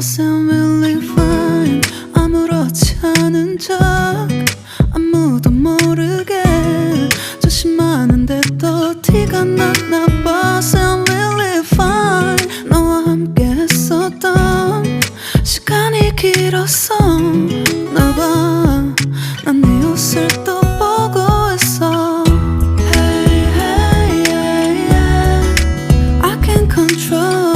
sound really fine. 아무렇지 않은 척 아무도 모르게 조심하는데 또 티가 났나 봐. Sound really fine. 너와 함께 했었던 시간이 길었어 나 봐. 난 네 옷을 또 보고 있어. Hey, hey, yeah, yeah. I can't control.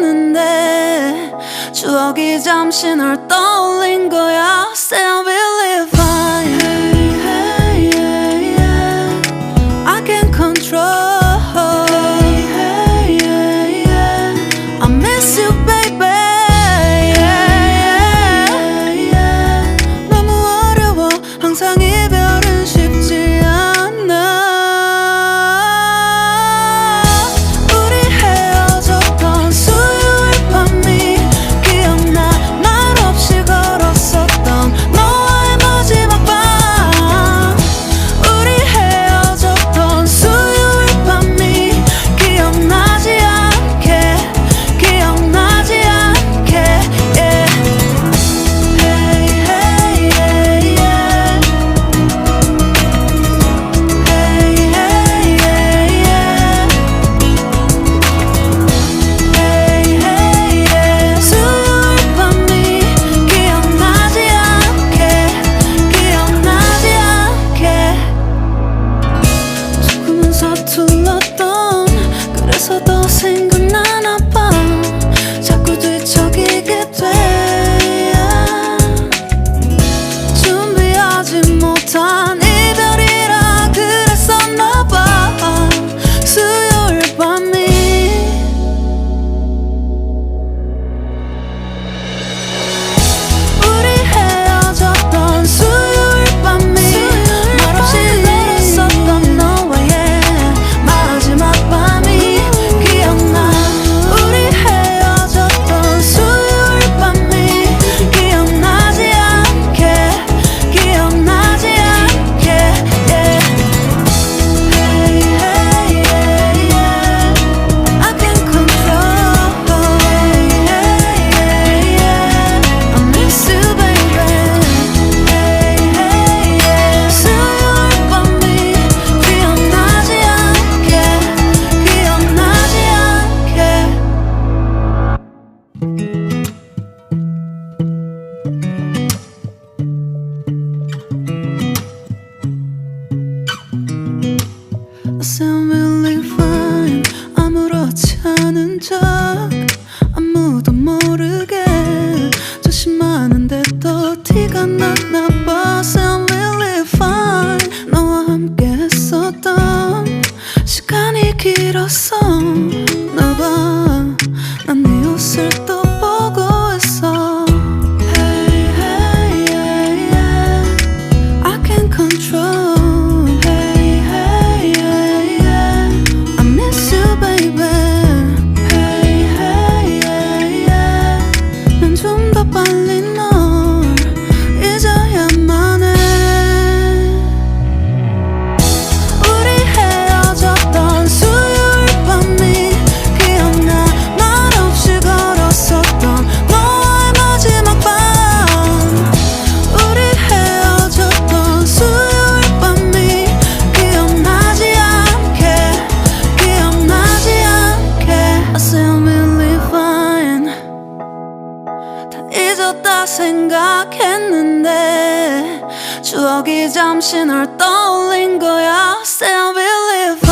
생각했는데 추억이 잠시 널 떠올린 거야. Still really fine. Hey, hey, yeah, yeah. I can't control. Hey, hey, yeah, yeah. I miss you, baby. Yeah, yeah, yeah. 너무 어려워. 항상 이별은 쉽지 않아. 수요일 밤이 기억나. 말 없이 걸었었던 너와 추억이 잠시 널 떠올린 거야. Say I believe